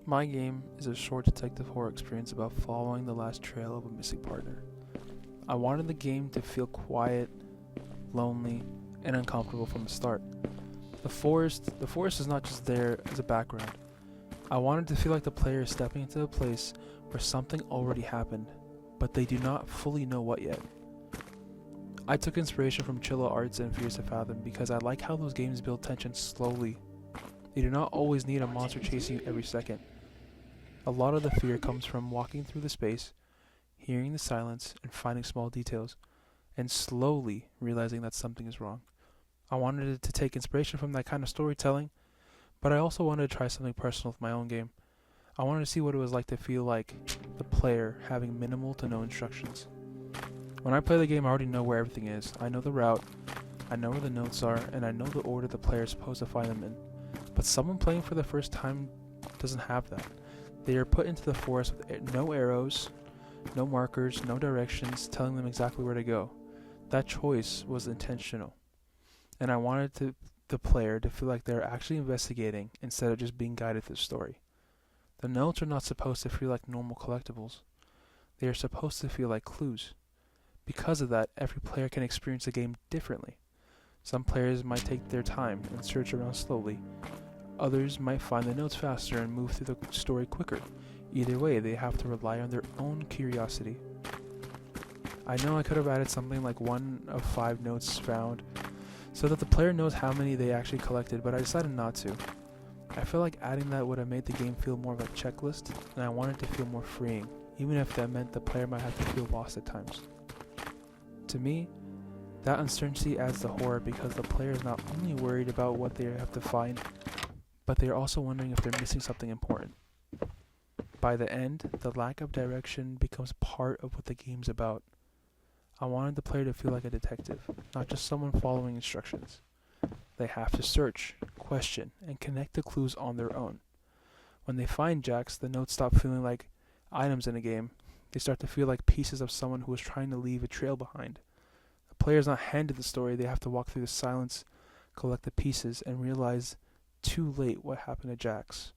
My game is a short detective horror experience about following the last trail of a missing partner. I wanted the game to feel quiet, lonely, and uncomfortable from the start. The forest is not just there as a background. I wanted to feel like the player is stepping into a place where something already happened, but they do not fully know what yet. I took inspiration from Chilla Arts and Fears to Fathom because I like how those games build tension slowly. They do not always need a monster chasing you every second. A lot of the fear comes from walking through the space, hearing the silence, and finding small details, and slowly realizing that something is wrong. I wanted it to take inspiration from that kind of storytelling, but I also wanted to try something personal with my own game. I wanted to see what it was like to feel like the player having minimal to no instructions. When I play the game, I already know where everything is. I know the route, I know where the notes are, and I know the order the player is supposed to find them in. But someone playing for the first time doesn't have that. They are put into the forest with no arrows, no markers, no directions telling them exactly where to go. That choice was intentional, and I wanted the player to feel like they're actually investigating instead of just being guided through the story. The notes are not supposed to feel like normal collectibles. They are supposed to feel like clues. Because of that, every player can experience the game differently. Some players might take their time and search around slowly. Others might find the notes faster and move through the story quicker. Either way, they have to rely on their own curiosity. I know I could have added something like 1 of 5 notes found, so that the player knows how many they actually collected, but I decided not to. I feel like adding that would have made the game feel more of a checklist, and I wanted it to feel more freeing, even if that meant the player might have to feel lost at times. To me, that uncertainty adds the horror because the player is not only worried about what they have to find, but they are also wondering if they're missing something important. By the end, the lack of direction becomes part of what the game's about. I wanted the player to feel like a detective, not just someone following instructions. They have to search, question, and connect the clues on their own. When they find Jax, the notes stop feeling like items in a game. They start to feel like pieces of someone who is trying to leave a trail behind. The player is not handed the story, they have to walk through the silence, collect the pieces, and realize too late what happened to Jax.